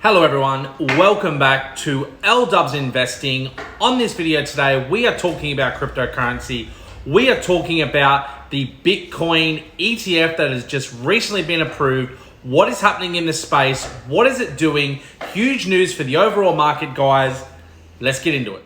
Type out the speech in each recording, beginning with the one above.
Hello everyone, welcome back to L-Dubs Investing. On this video today, we are talking about cryptocurrency. We are talking about the Bitcoin ETF that has just recently been approved. What is happening in the space? What is it doing? Huge news for the overall market, guys. Let's get into it.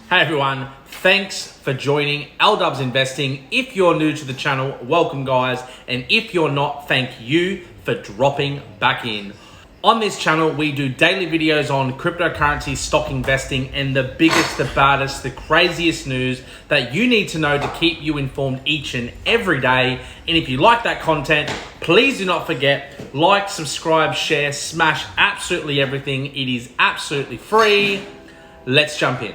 Hey everyone, thanks for joining L-Dubs Investing. If you're new to the channel, welcome guys. And if you're not, thank you for dropping back in. On this channel, we do daily videos on cryptocurrency stock investing and the biggest, the baddest, the craziest news that you need to know to keep you informed each and every day. And if you like that content, please do not forget, like, subscribe, share, smash absolutely everything. It is absolutely free. Let's jump in.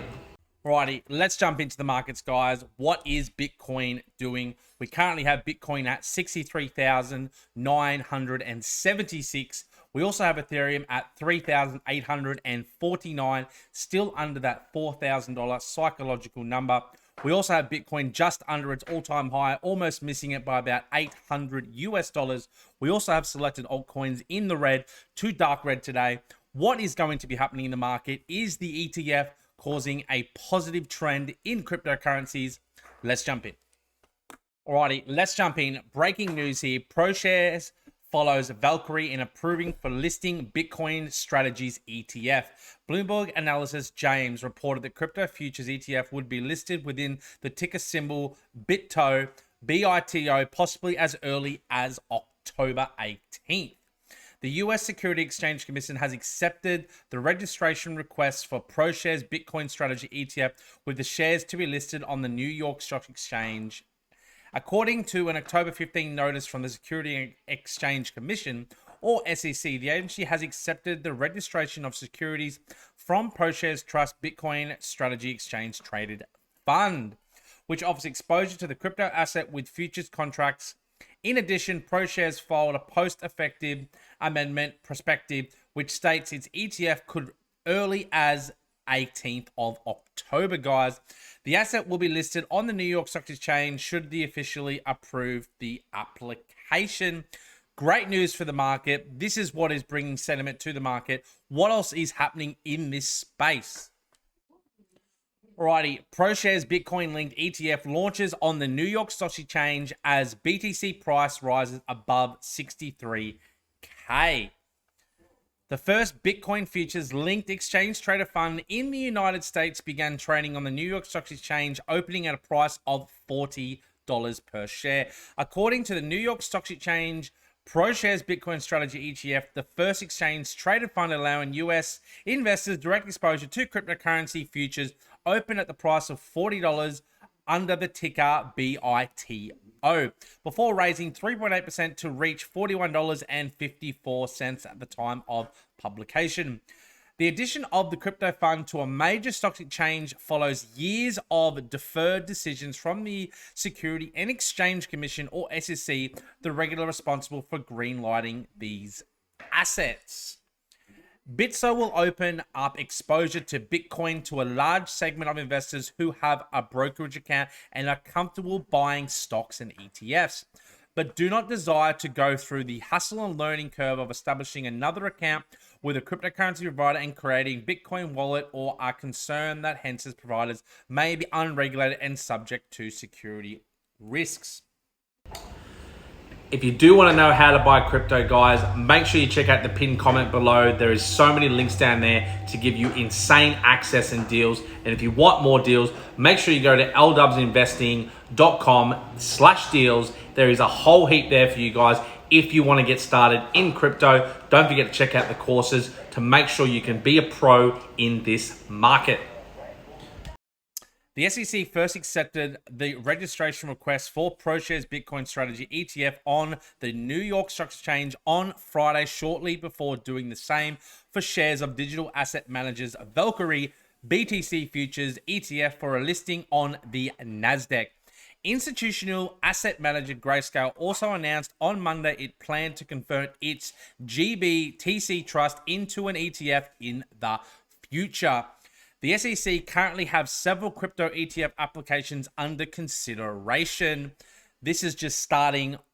Alrighty, let's jump into the markets, guys. What is Bitcoin doing? We currently have Bitcoin at 63,976. We also have Ethereum at 3,849, still under that $4,000 psychological number. We also have Bitcoin just under its all-time high, almost missing it by about $800. We also have selected altcoins in the red to dark red today. What is going to be happening in the market is the ETF causing a positive trend in cryptocurrencies. Let's jump in. Alrighty, let's jump in. Breaking news here. ProShares follows Valkyrie in approving for listing Bitcoin Strategies ETF. Bloomberg Analysis James reported that Crypto Futures ETF would be listed within the ticker symbol BITO, BITO, possibly as early as October 18th. The US Securities Exchange Commission has accepted the registration request for ProShares Bitcoin Strategy ETF, with the shares to be listed on the New York Stock Exchange. According to an October 15 notice from the Securities Exchange Commission, or SEC, the agency has accepted the registration of securities from ProShares Trust Bitcoin Strategy Exchange Traded Fund, which offers exposure to the crypto asset with futures contracts. In addition, ProShares filed a post-effective amendment prospectus, which states its ETF could early as 18th of October, guys. The asset will be listed on the New York Stock Exchange should they officially approve the application. Great news for the market. This is what is bringing sentiment to the market. What else is happening in this space? Alrighty, ProShares Bitcoin linked ETF launches on the New York Stock Exchange as BTC price rises above 63K. The first Bitcoin futures linked exchange traded fund in the United States began trading on the New York Stock Exchange, opening at a price of $40 per share. According to the New York Stock Exchange ProShares Bitcoin Strategy ETF, the first exchange traded fund allowing US investors direct exposure to cryptocurrency futures, open at the price of $40 under the ticker BITO, before raising 3.8% to reach $41.54 at the time of publication. The addition of the crypto fund to a major stock exchange follows years of deferred decisions from the Securities and Exchange Commission, or SEC, the regulator responsible for greenlighting these assets. BITSO will open up exposure to Bitcoin to a large segment of investors who have a brokerage account and are comfortable buying stocks and ETFs, but do not desire to go through the hustle and learning curve of establishing another account with a cryptocurrency provider and creating Bitcoin wallet, or are concerned that hence providers may be unregulated and subject to security risks. If you do want to know how to buy crypto, guys, make sure you check out the pinned comment below. There is so many links down there to give you insane access and deals. And if you want more deals, make sure you go to ldubsinvesting.com/deals. There is a whole heap there for you guys. If you want to get started in crypto, don't forget to check out the courses to make sure you can be a pro in this market. The SEC first accepted the registration request for ProShares Bitcoin Strategy ETF on the New York Stock Exchange on Friday, shortly before doing the same for shares of digital asset managers Valkyrie BTC Futures ETF for a listing on the Nasdaq. Institutional asset manager Grayscale also announced on Monday it planned to convert its GBTC trust into an ETF in the future. The SEC currently have several crypto ETF applications under consideration. This is just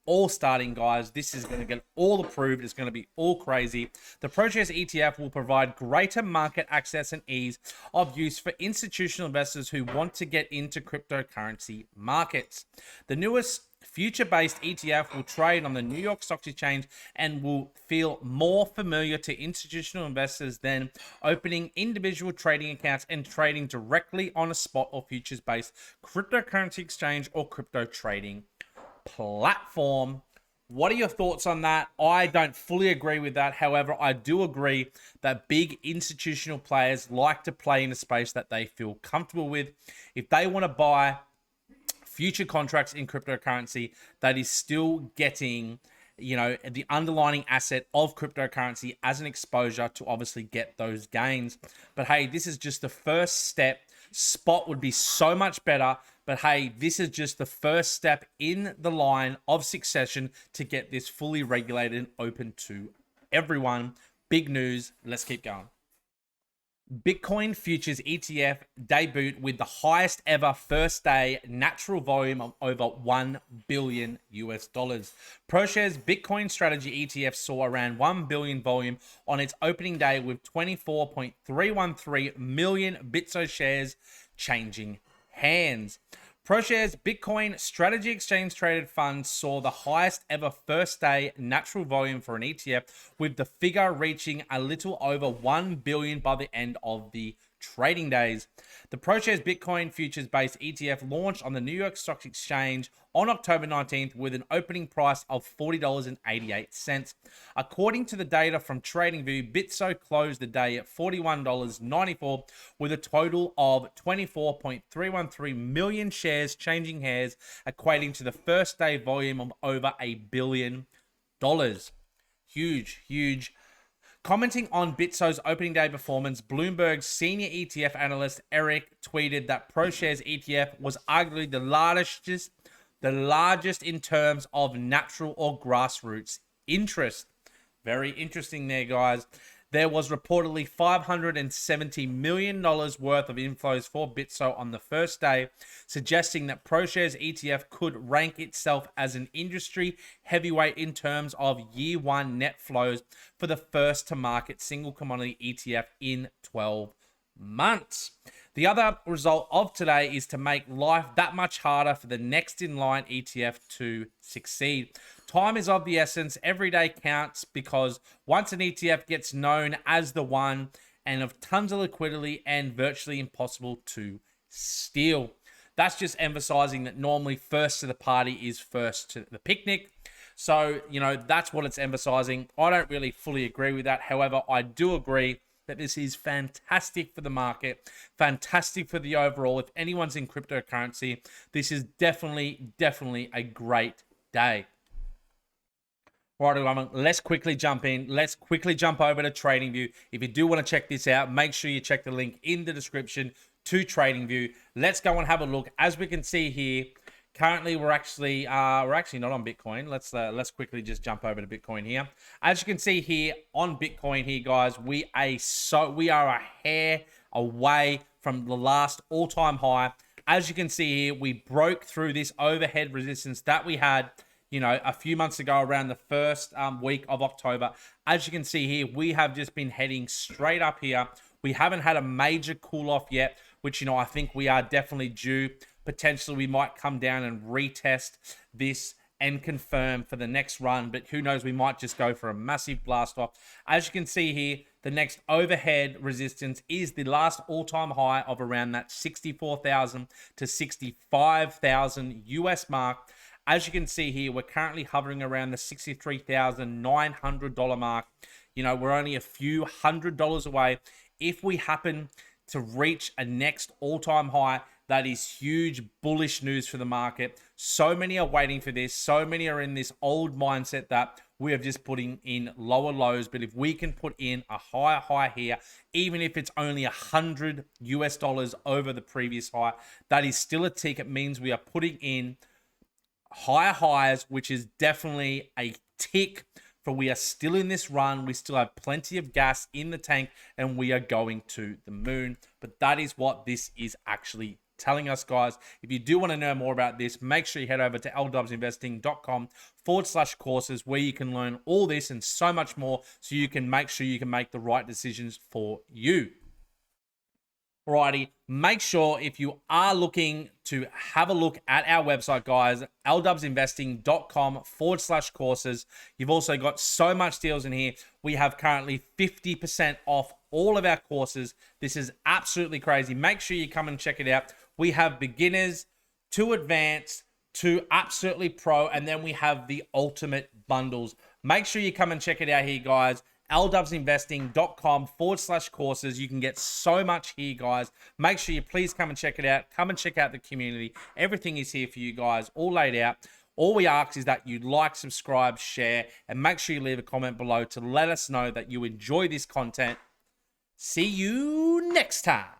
all starting, guys. This is going to get all approved. It's going to be all crazy. The ProShares ETF will provide greater market access and ease of use for institutional investors who want to get into cryptocurrency markets. The newest future-based ETF will trade on the New York Stock Exchange and will feel more familiar to institutional investors than opening individual trading accounts and trading directly on a spot or futures-based cryptocurrency exchange or crypto trading platform. What are your thoughts on that? I don't fully agree with that. However, I do agree that big institutional players like to play in a space that they feel comfortable with. If they want to buy future contracts in cryptocurrency that is still getting, the underlying asset of cryptocurrency as an exposure to obviously get those gains. But hey, this is just the first step. Spot would be so much better. But hey, this is just the first step in the line of succession to get this fully regulated and open to everyone. Big news. Let's keep going. Bitcoin Futures ETF debuted with the highest ever first day natural volume of over $1 billion US. ProShares Bitcoin Strategy ETF saw around 1 billion volume on its opening day with 24.313 million Bitso shares changing hands. ProShares Bitcoin Strategy Exchange Traded Fund saw the highest ever first day natural volume for an ETF, with the figure reaching a little over 1 billion by the end of the trading days. The ProShares Bitcoin Futures based ETF launched on the New York Stock Exchange on October 19th with an opening price of $40.88. According to the data from TradingView, Bitso closed the day at $41.94 with a total of 24.313 million shares changing hands, equating to the first day volume of over $1 billion. Huge. Commenting on Bitso's opening day performance, Bloomberg's senior ETF analyst Eric tweeted that ProShares ETF was arguably the largest in terms of natural or grassroots interest. Very interesting there, guys. There was reportedly $570 million worth of inflows for Bitso on the first day, suggesting that ProShares ETF could rank itself as an industry heavyweight in terms of year one net flows for the first to market single commodity ETF in 12 months. The other result of today is to make life that much harder for the next in line ETF to succeed. Time is of the essence. Every day counts, because once an ETF gets known as the one and of tons of liquidity and virtually impossible to steal. That's just emphasizing that normally first to the party is first to the picnic. So, that's what it's emphasizing. I don't really fully agree with that. However, I do agree that this is fantastic for the market, fantastic for the overall. If anyone's in cryptocurrency, this is definitely a great day. Right, let's quickly jump in. Let's quickly jump over to TradingView. If you do want to check this out, make sure you check the link in the description to TradingView. Let's go and have a look. As we can see here, currently we're actually not on Bitcoin. Let's quickly just jump over to Bitcoin here. As you can see here on Bitcoin here, guys, we are a hair away from the last all-time high. As you can see here, we broke through this overhead resistance that we had a few months ago around the first week of October. As you can see here, we have just been heading straight up here. We haven't had a major cool off yet, which, I think we are definitely due. Potentially, we might come down and retest this and confirm for the next run, but who knows, we might just go for a massive blast off. As you can see here, the next overhead resistance is the last all-time high of around that 64,000 to 65,000 US mark. As you can see here, we're currently hovering around the $63,900 mark. We're only a few $100 away. If we happen to reach a next all-time high, that is huge bullish news for the market. So many are waiting for this. So many are in this old mindset that we are just putting in lower lows. But if we can put in a higher high here, even if it's only $100 US over the previous high, that is still a tick. It means we are putting in higher highs, which is definitely a tick but we are still in this run. We still have plenty of gas in the tank, and we are going to the moon. But that is what this is actually telling us, guys. If you do want to know more about this, make sure you head over to ldubsinvesting.com/courses, where you can learn all this and so much more, so you can make sure you can make the right decisions for you. Alrighty, make sure if you are looking to have a look at our website, guys, ldubsinvesting.com/courses. You've also got so much deals in here. We have currently 50% off all of our courses. This is absolutely crazy. Make sure you come and check it out. We have beginners to advanced to absolutely pro, and then we have the ultimate bundles. Make sure you come and check it out here, guys. ldubsinvesting.com/courses. You can get so much here, guys. Make sure you please come and check it out. Come and check out the community. Everything is here for you guys, all laid out. All we ask is that you like, subscribe, share, and make sure you leave a comment below to let us know that you enjoy this content. See you next time.